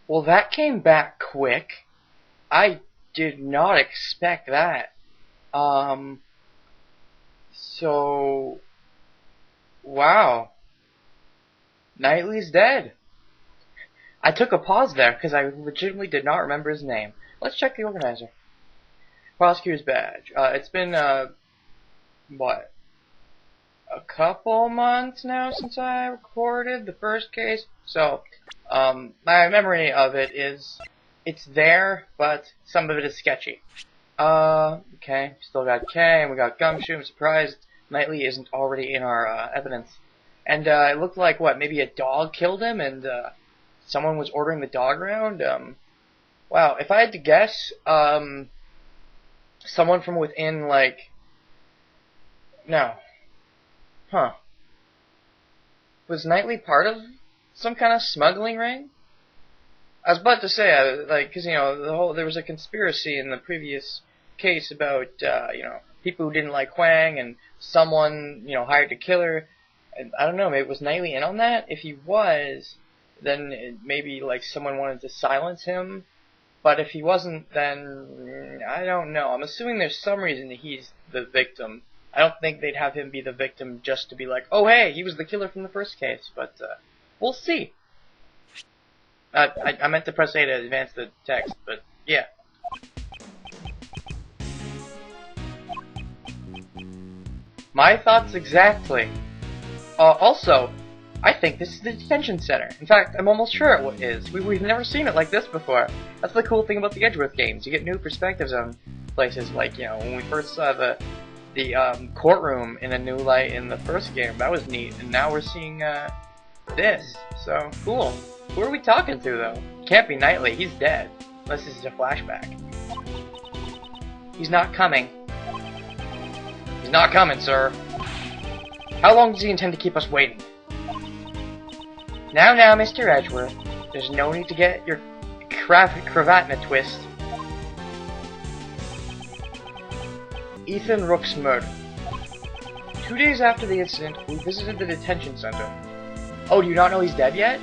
Well, that came back quick. I did not expect that. So, wow. Knightley's dead. I took a pause there because I legitimately did not remember his name. Let's check the organizer. Prosecutor's badge. It's been, what? A couple months now since I recorded the first case. So, my memory of it is, it's there, but some of it is sketchy. Okay, still got K, and we got Gumshoe. I'm surprised Knightley isn't already in our, evidence. And, it looked like, what, maybe a dog killed him, and, someone was ordering the dog around? Wow, if I had to guess, someone from within, like, no. Huh. Was Knightley part of some kind of smuggling ring? I was about to say, like, cause, there was a conspiracy in the previous case about, people who didn't like Huang, and someone, hired to kill her, and I don't know, maybe was Knightley in on that? If he was, then maybe, like, someone wanted to silence him, but if he wasn't, then, I don't know. I'm assuming there's some reason that he's the victim. I don't think they'd have him be the victim just to be like, oh hey, he was the killer from the first case, but, we'll see. I meant to press A to advance the text, but yeah. My thoughts exactly. Also, I think this is the detention center. In fact, I'm almost sure it is. We've never seen it like this before. That's the cool thing about the Edgeworth games. You get new perspectives on places, like, when we first saw the courtroom in a new light in the first game. That was neat. And now we're seeing, this. So, cool. Who are we talking to, though? Can't be Knightley. He's dead. Unless this is a flashback. He's not coming. He's not coming, sir. How long does he intend to keep us waiting? Now, Mr. Edgeworth. There's no need to get your cravat in a twist. Ethan Rook's murder. 2 days after the incident, we visited the detention center. Oh, do you not know he's dead yet?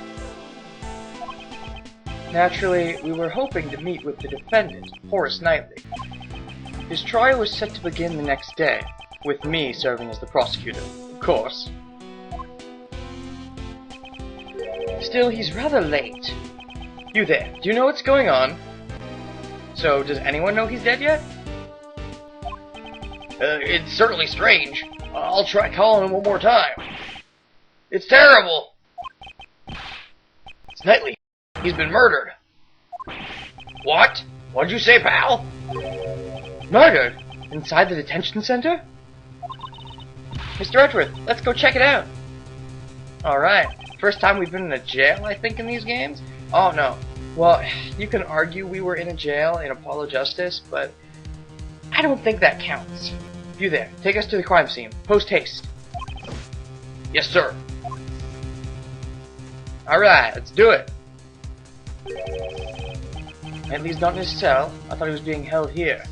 Naturally, we were hoping to meet with the defendant, Horace Knightley. His trial was set to begin the next day, with me serving as the prosecutor, of course. Still, he's rather late. You there, do you know what's going on? So, does anyone know he's dead yet? It's certainly strange. I'll try calling him one more time. It's terrible! It's Knightley. He's been murdered. What? What'd you say, pal? Murdered? Inside the detention center? Mr. Edgeworth, let's go check it out. Alright. First time we've been in a jail, I think, in these games? Oh, no. Well, you can argue we were in a jail in Apollo Justice, but I don't think that counts. You there, take us to the crime scene. Post haste. Yes, sir. Alright, let's do it. Knightley's not in his cell. I thought he was being held here.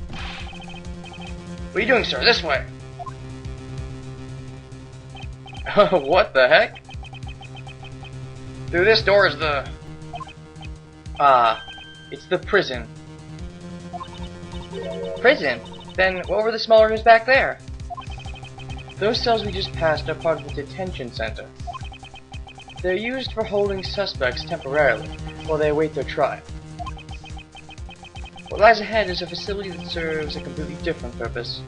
What are you doing, sir? This way. What the heck? Through this door is the... it's the prison. Prison? Then what were the small rooms back there? Those cells we just passed are part of the detention center. They're used for holding suspects temporarily, while they await their trial. What lies ahead is a facility that serves a completely different purpose.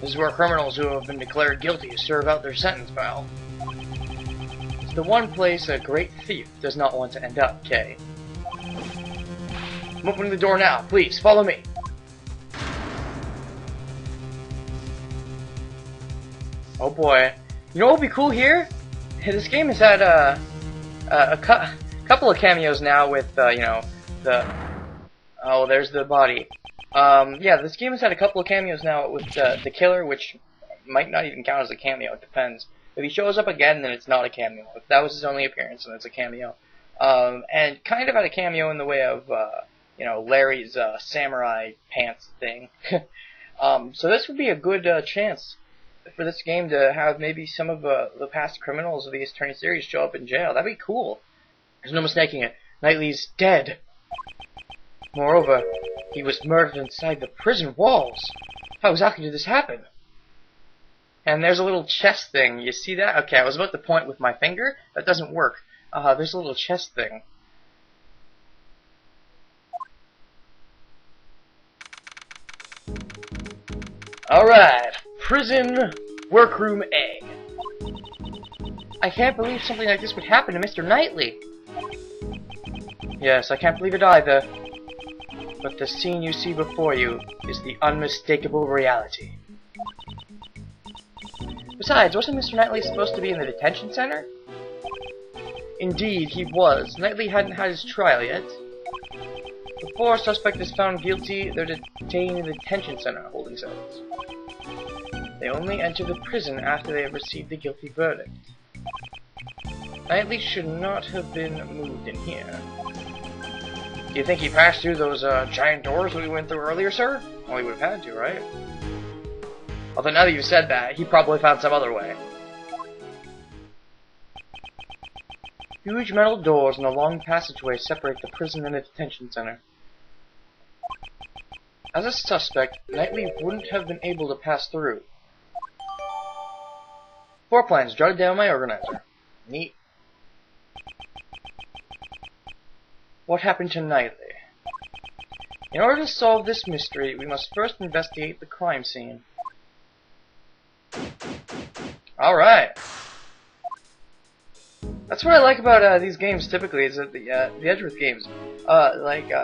This is where criminals who have been declared guilty serve out their sentence, pal. It's the one place a great thief does not want to end up, Kay. I'm opening the door now. Please, follow me. Oh boy. You know what would be cool here? This game has had a couple of cameos now with, the... Oh, there's the body. Yeah, this game has had a couple of cameos now with the killer, which might not even count as a cameo. It depends. If he shows up again, then it's not a cameo. If that was his only appearance, then it's a cameo. And kind of had a cameo in the way of, Larry's samurai pants thing. So this would be a good chance for this game to have maybe some of the past criminals of the Attorney series show up in jail. That'd be cool. There's no mistaking it. Knightley's dead. Moreover, he was murdered inside the prison walls. How exactly did this happen? And there's a little chest thing. You see that? Okay, I was about to point with my finger. That doesn't work. There's a little chest thing. Alright. Prison Workroom A. I can't believe something like this would happen to Mr. Knightley. Yes, I can't believe it either. But the scene you see before you is the unmistakable reality. Besides, wasn't Mr. Knightley supposed to be in the detention center? Indeed, he was. Knightley hadn't had his trial yet. Before a suspect is found guilty, they're detained in the detention center holding cells. They only enter the prison after they have received the guilty verdict. Knightley should not have been moved in here. Do you think he passed through those giant doors that we went through earlier, sir? Well, he would have had to, right? Although now that you've said that, he probably found some other way. Huge metal doors and a long passageway separate the prison and the detention center. As a suspect, Knightley wouldn't have been able to pass through. 4 plans jotted down my organizer. Neat. What happened to Knightley? In order to solve this mystery, we must first investigate the crime scene. Alright. That's what I like about these games typically, is that the Edgeworth games,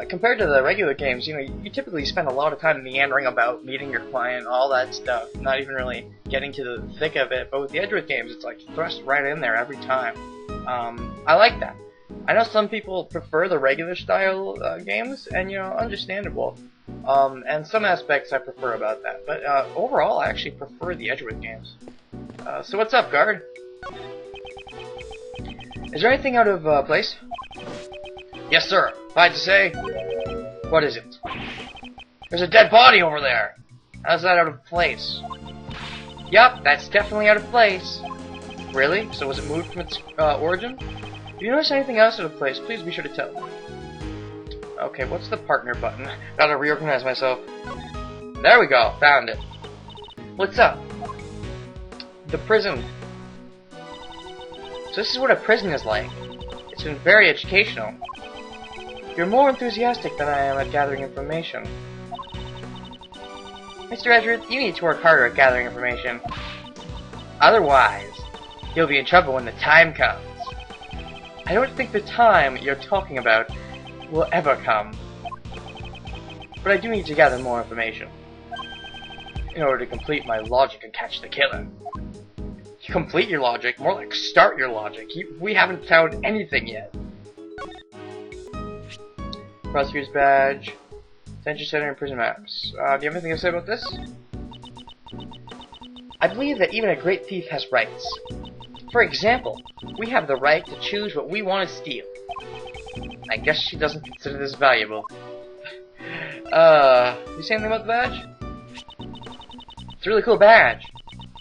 compared to the regular games, you know, you typically spend a lot of time meandering about, meeting your client, all that stuff, not even really getting to the thick of it, but with the Edgeworth games, it's like thrust right in there every time. I like that. I know some people prefer the regular style games, and you know, understandable. And some aspects I prefer about that, but overall I actually prefer the Edgeworth games. So what's up, guard? Is there anything out of place? Yes, sir. Fine to say. What is it? There's a dead body over there. How's that out of place? Yup, that's definitely out of place. Really? So was it moved from its origin? If you notice anything else out of place, please be sure to tell me. Okay, what's the partner button? Gotta reorganize myself. There we go, found it. What's up? The prison. So this is what a prison is like. It's been very educational. You're more enthusiastic than I am at gathering information. Mr. Edgeworth, you need to work harder at gathering information. Otherwise, you'll be in trouble when the time comes. I don't think the time you're talking about will ever come. But I do need to gather more information in order to complete my logic and catch the killer. Complete your logic, more like start your logic. We haven't found anything yet. Prosecutor's badge, detention center, and prison maps. Do you have anything to say about this? I believe that even a great thief has rights. For example, we have the right to choose what we want to steal. I guess she doesn't consider this valuable. You say anything about the badge? It's a really cool badge.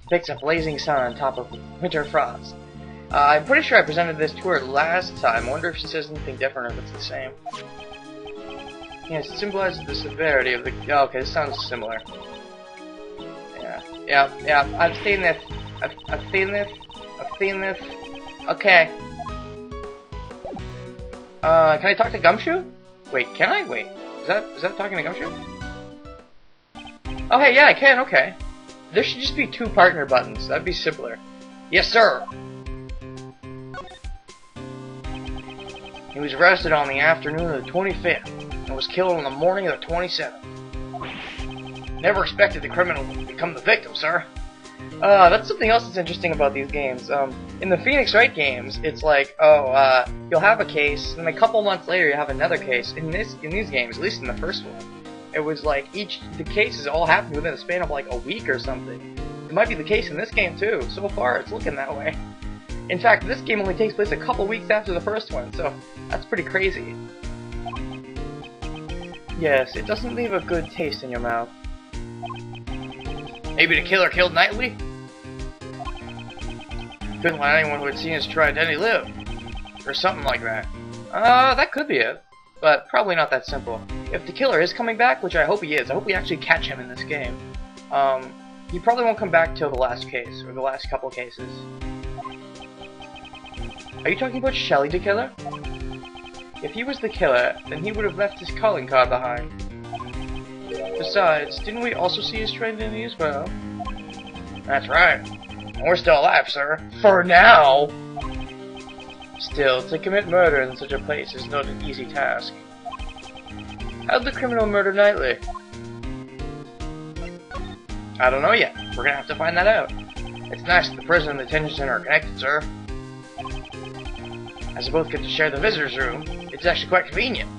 Depicts a blazing sun on top of winter frost. I'm pretty sure I presented this to her last time. I wonder if she says anything different or if it's the same. Yeah, it symbolizes the severity of the... Oh, okay, this sounds similar. Yeah, I've seen this. I've seen this. I've seen this. Okay. Can I talk to Gumshoe? Wait, can I? Wait. Is that talking to Gumshoe? Oh, hey, yeah, I can, okay. There should just be 2 partner buttons. That'd be simpler. Yes, sir! He was arrested on the afternoon of the 25th and was killed on the morning of the 27th. Never expected the criminal to become the victim, sir. That's something else that's interesting about these games. In the Phoenix Wright games, it's like, you'll have a case, and a couple months later you have another case. In these games, at least in the first one, it was like the cases all happened within a span of like a week or something. It might be the case in this game too. So far, it's looking that way. In fact, this game only takes place a couple weeks after the first one, so that's pretty crazy. Yes, it doesn't leave a good taste in your mouth. Maybe the killer killed Knightley? Couldn't let anyone who had seen his true identity live. Or something like that. That could be it. But probably not that simple. If the killer is coming back, which I hope he is, I hope we actually catch him in this game. He probably won't come back till the last case, or the last couple cases. Are you talking about Shelly the killer? If he was the killer, then he would have left his calling card behind. Besides, didn't we also see his trained in as well? That's right. We're still alive, sir. For now! Still, to commit murder in such a place is not an easy task. How'd the criminal murder Knightley? I don't know yet. We're gonna have to find that out. It's nice that the prison and the detention center are connected, sir. As we both get to share the visitor's room, it's actually quite convenient.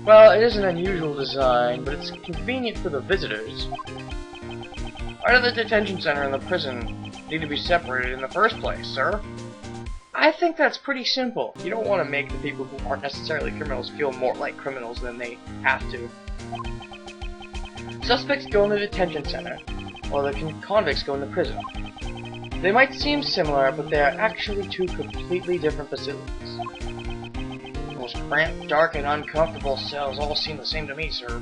Well, it is an unusual design, but it's convenient for the visitors. Why do the detention center and the prison need to be separated in the first place, sir? I think that's pretty simple. You don't want to make the people who aren't necessarily criminals feel more like criminals than they have to. Suspects go in the detention center, while the convicts go in the prison. They might seem similar, but they are actually two completely different facilities. Those cramped, dark, and uncomfortable cells all seem the same to me, sir.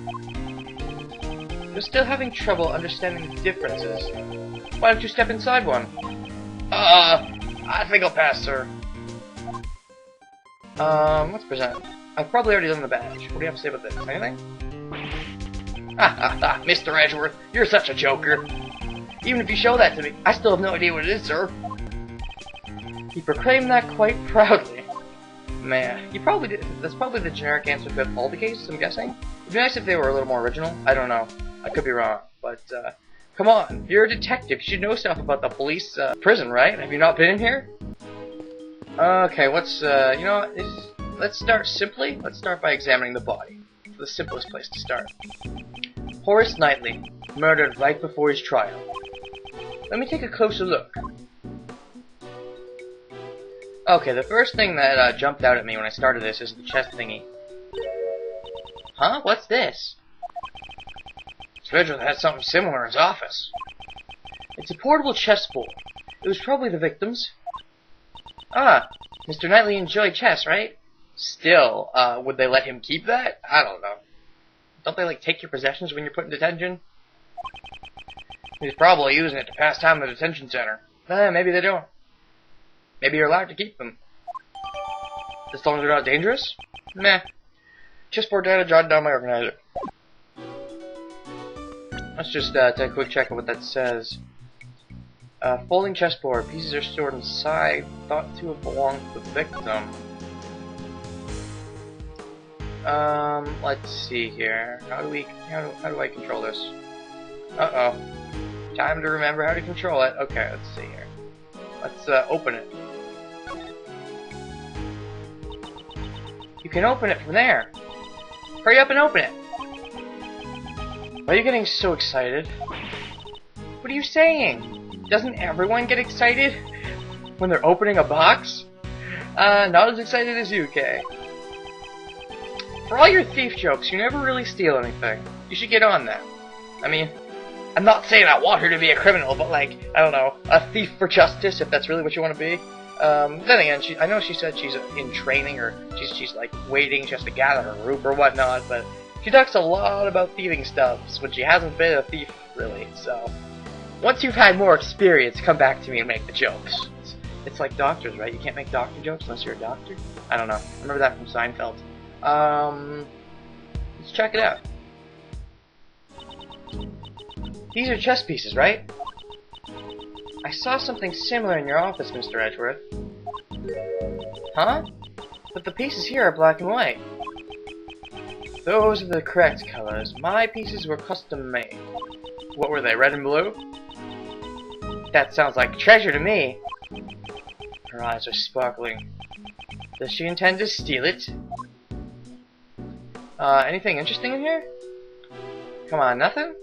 You're still having trouble understanding the differences. Why don't you step inside one? I think I'll pass, sir. Let's present. I've probably already done the badge. What do you have to say about this? Anything? Mr. Edgeworth, you're such a joker. Even if you show that to me, I still have no idea what it is, sir. He proclaimed that quite proudly. Man, he probably did. That's probably the generic answer to all the cases, I'm guessing. It'd be nice if they were a little more original. I don't know. I could be wrong. But, come on. You're a detective. You should know stuff about the police, prison, right? Have you not been in here? Okay, what's, you know what? Let's start simply. Let's start by examining the body. It's the simplest place to start. Horace Knightley, murdered right before his trial. Let me take a closer look. Okay, the first thing that jumped out at me when I started this is the chest thingy. Huh? What's this? Edgeworth had something similar in his office. It's a portable chessboard. It was probably the victim's. Ah, Mr. Knightley enjoyed chess, right? Still, would they let him keep that? I don't know. Don't they, like, take your possessions when you're put in detention? He's probably using it to pass time in the detention center. Maybe they don't. Maybe you're allowed to keep them. As long as they're not dangerous? Meh. Chessboard data jotted down my organizer. Let's just take a quick check of what that says. Folding chessboard. Pieces are stored inside. Thought to have belonged to the victim. Let's see here. How do I control this? Uh-oh. Time to remember how to control it. Okay, let's see here. Let's open it. You can open it from there. Hurry up and open it. Why are you getting so excited? What are you saying? Doesn't everyone get excited when they're opening a box? Not as excited as you, Kay. For all your thief jokes, you never really steal anything. You should get on that. I mean, I'm not saying I want her to be a criminal, but like, I don't know, a thief for justice, if that's really what you want to be. Then again, I know she said she's in training, or she's like waiting just to gather her group or whatnot, but she talks a lot about thieving stuff when she hasn't been a thief, really, so. Once you've had more experience, come back to me and make the jokes. It's like doctors, right? You can't make doctor jokes unless you're a doctor? I don't know. I remember that from Seinfeld. Let's check it out. These are chess pieces, right? I saw something similar in your office, Mr. Edgeworth. Huh? But the pieces here are black and white. Those are the correct colors. My pieces were custom made. What were they, red and blue? That sounds like treasure to me. Her eyes are sparkling. Does she intend to steal it? Anything interesting in here? Come on, nothing?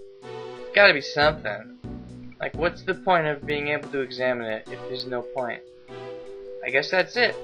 Gotta be something. Like, what's the point of being able to examine it if there's no point? I guess that's it.